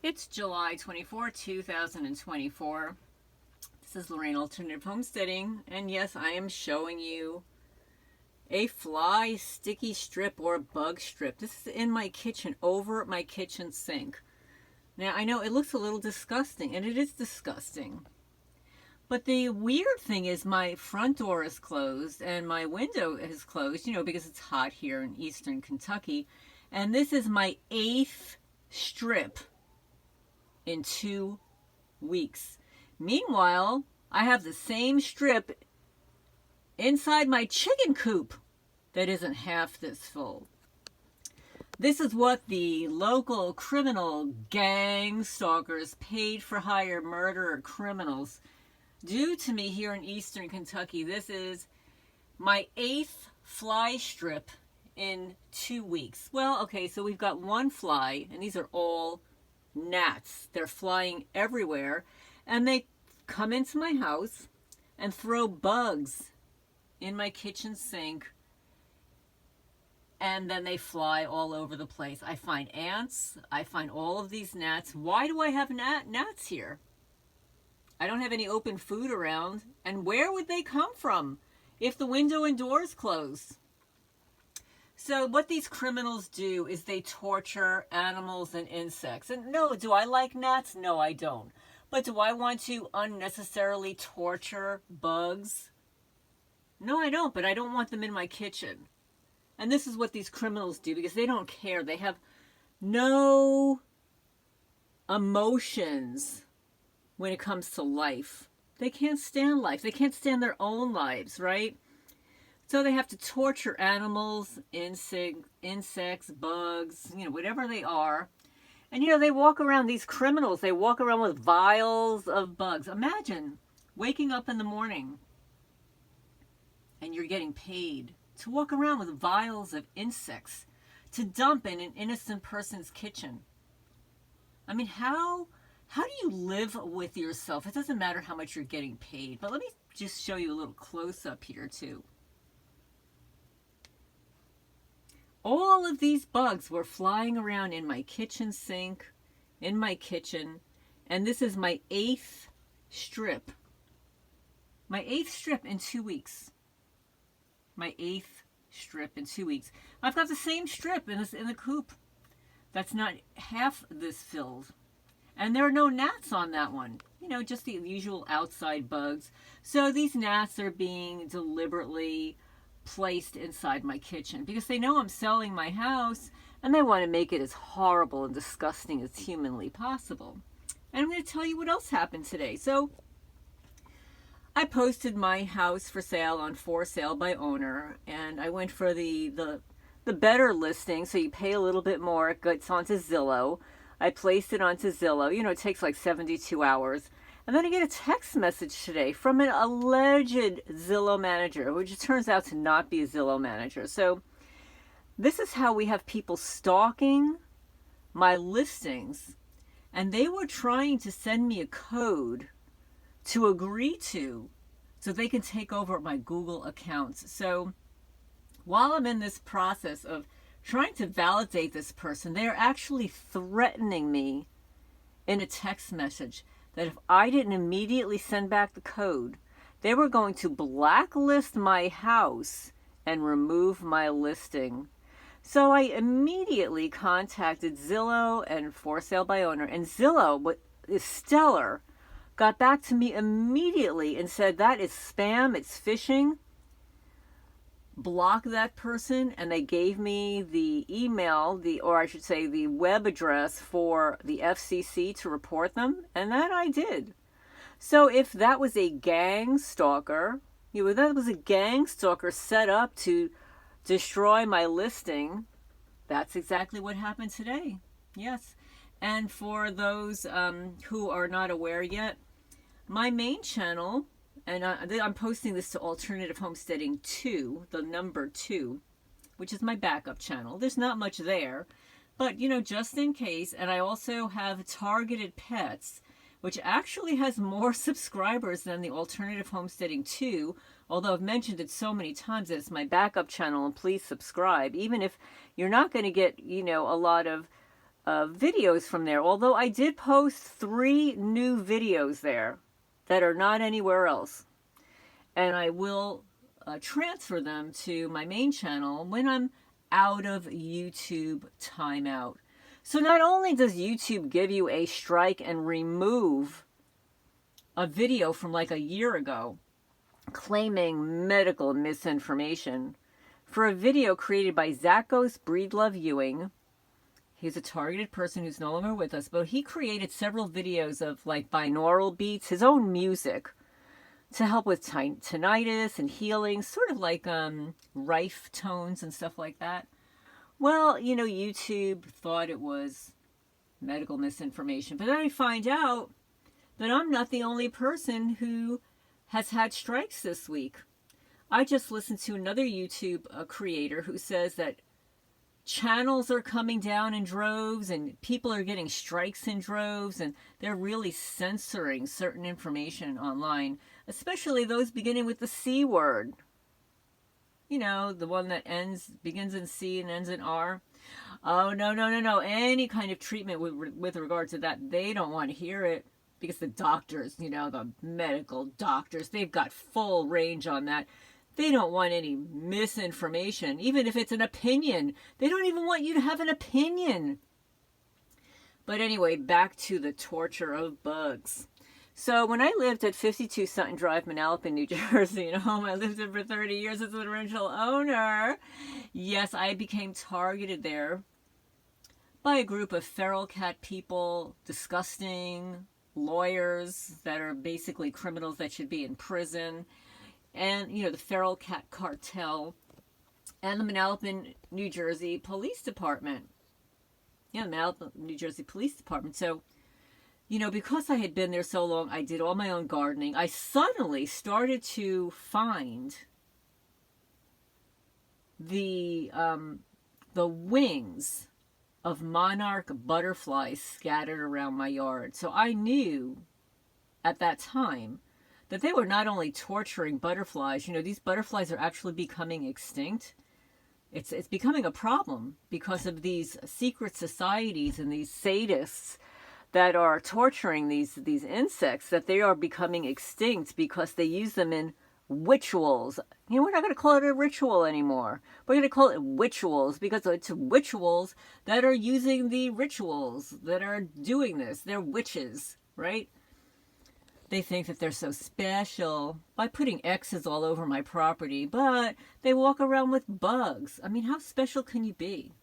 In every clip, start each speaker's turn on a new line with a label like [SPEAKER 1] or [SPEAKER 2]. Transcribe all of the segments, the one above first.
[SPEAKER 1] It's July 24, 2024. This is Lorraine Alternative Homesteading, and yes, I am showing you a fly sticky strip or bug strip. This is in my kitchen, over my kitchen sink. Now, I know it looks a little disgusting, and it is disgusting. But the weird thing is my front door is closed and my window is closed, because it's hot here in eastern Kentucky. And this is my 8th strip in 2 weeks. Meanwhile, I have the same strip inside my chicken coop that isn't half this full. This is what the local criminal gang stalkers, paid for hire murderer criminals, do to me here in eastern Kentucky. This is my 8th fly strip in 2 weeks. Well, okay, so we've got one fly, and these are all gnats. They're flying everywhere, and they come into my house and throw bugs in my kitchen sink, and then they fly all over the place. I find ants. I find all of these gnats. Why do I have gnats here? I don't have any open food around, and where would they come from if the window and door is closed? So what these criminals do is they torture animals and insects. And no, do I like gnats? No, I don't. But do I want to unnecessarily torture bugs? No, I don't, but I don't want them in my kitchen. And this is what these criminals do, because they don't care. They have no emotions when it comes to life. They can't stand life. They can't stand their own lives, right? So they have to torture animals, insects, bugs, whatever they are. And, they walk around, these criminals, they walk around with vials of bugs. Imagine waking up in the morning and you're getting paid to walk around with vials of insects to dump in an innocent person's kitchen. I mean, how do you live with yourself? It doesn't matter how much you're getting paid. But let me just show you a little close-up here, too. All of these bugs were flying around in my kitchen sink, in my kitchen, and this is my 8th strip. My 8th strip in 2 weeks. My 8th strip in 2 weeks. I've got the same strip in the coop. That's not half this filled. And there are no gnats on that one. Just the usual outside bugs. So these gnats are being deliberately placed inside my kitchen because they know I'm selling my house and they want to make it as horrible and disgusting as humanly possible. And I'm going to tell you what else happened today. So I posted my house for sale on For Sale by Owner, and I went for the better listing, so you pay a little bit more. It gets onto Zillow. I placed it onto Zillow. It takes like 72 hours. And then I get a text message today from an alleged Zillow manager, which it turns out to not be a Zillow manager. So this is how we have people stalking my listings. And they were trying to send me a code to agree to so they can take over my Google accounts. So while I'm in this process of trying to validate this person, they are actually threatening me in a text message that if I didn't immediately send back the code, they were going to blacklist my house and remove my listing. So I immediately contacted Zillow and For Sale by Owner, and Zillow, what is stellar, got back to me immediately and said that is spam, it's phishing. Block that person, and they gave me the email, or I should say the web address for the FCC to report them, and that I did. So if that was a gang stalker, that was a gang stalker set up to destroy my listing, that's exactly what happened today. Yes. And for those who are not aware yet, my main channel, and I'm posting this to Alternative Homesteading 2, the number 2, which is my backup channel. There's not much there, but, just in case. And I also have Targeted Pets, which actually has more subscribers than the Alternative Homesteading 2, although I've mentioned it so many times that it's my backup channel, and please subscribe. Even if you're not going to get, a lot of videos from there. Although I did post 3 new videos there that are not anywhere else. And I will transfer them to my main channel when I'm out of YouTube timeout. So not only does YouTube give you a strike and remove a video from like a year ago claiming medical misinformation for a video created by Zachos Breedlove Ewing. He's a targeted person who's no longer with us, but he created several videos of like binaural beats, his own music, to help with tinnitus and healing, sort of like rife tones and stuff like that. Well, you know, YouTube thought it was medical misinformation, but then I find out that I'm not the only person who has had strikes this week. I just listened to another YouTube creator who says that channels are coming down in droves and people are getting strikes in droves, and they're really censoring certain information online, especially those beginning with the C word. You know, the one that begins in C and ends in R. Oh, no. Any kind of treatment with regard to that, they don't want to hear it, because the doctors, you know, the medical doctors, they've got full range on that. They don't want any misinformation, even if it's an opinion. They don't even want you to have an opinion. But anyway, back to the torture of bugs. So when I lived at 52 Sutton Drive, Manalapan, New Jersey, a home I lived in for 30 years as an original owner, yes, I became targeted there by a group of feral cat people, disgusting lawyers that are basically criminals that should be in prison, and, you know, the feral cat cartel, and the Manalapan, New Jersey Police Department. Yeah, the Manalapan, New Jersey Police Department. So, you know, because I had been there so long, I did all my own gardening. I suddenly started to find the wings of monarch butterflies scattered around my yard. So I knew at that time that they were not only torturing butterflies. You know, these butterflies are actually becoming extinct. It's becoming a problem because of these secret societies and these sadists that are torturing these insects, that they are becoming extinct because they use them in rituals. You know, we're not going to call it a ritual anymore. We're going to call it rituals because it's rituals that are using the rituals that are doing this. They're witches, right? They think that they're so special by putting X's all over my property, but they walk around with bugs. I mean, how special can you be?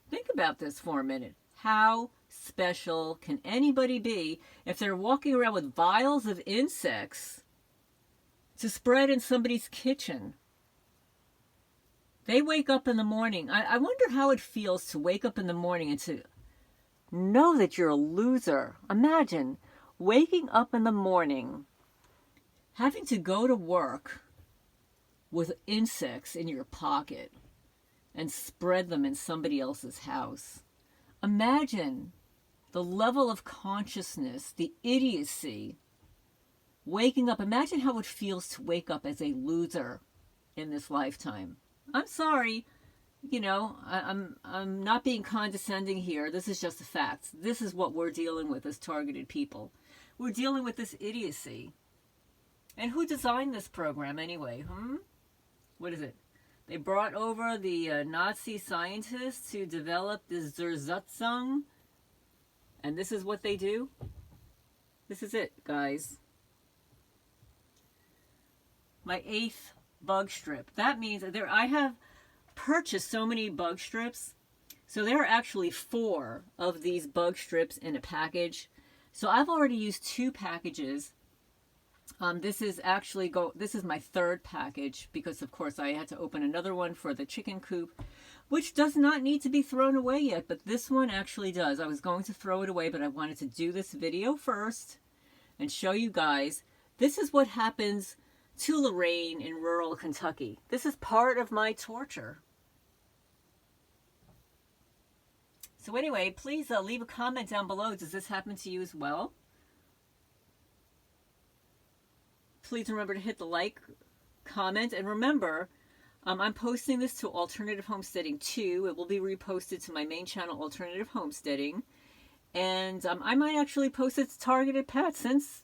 [SPEAKER 1] Think about this for a minute. How special can anybody be if they're walking around with vials of insects to spread in somebody's kitchen? They wake up in the morning. I wonder how it feels to wake up in the morning and to know that you're a loser. Imagine waking up in the morning, having to go to work with insects in your pocket and spread them in somebody else's house. Imagine the level of consciousness, the idiocy, waking up. Imagine how it feels to wake up as a loser in this lifetime. I'm sorry, you know, I'm not being condescending here. This is just a fact. This is what we're dealing with as targeted people. We're dealing with this idiocy. And who designed this program anyway? What is it? They brought over the Nazi scientists to develop this Zerzutzung. And this is what they do? This is it, guys. My 8th bug strip. That means I have purchased so many bug strips. So there are actually 4 of these bug strips in a package. So I've already used 2 packages. This is my 3rd package because, of course, I had to open another one for the chicken coop, which does not need to be thrown away yet, but this one actually does. I was going to throw it away, but I wanted to do this video first and show you guys. This is what happens to Lorraine in rural Kentucky. This is part of my torture. So anyway, please leave a comment down below. Does this happen to you as well? Please remember to hit the like, comment, and remember, I'm posting this to Alternative Homesteading too. It will be reposted to my main channel, Alternative Homesteading. And I might actually post it to Targeted Pets since,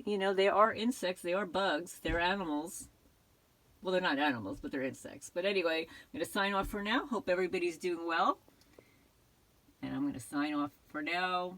[SPEAKER 1] you know, they are insects, they are bugs, they're animals. Well, they're not animals, but they're insects. But anyway, I'm going to sign off for now. Hope everybody's doing well. And I'm going to sign off for now.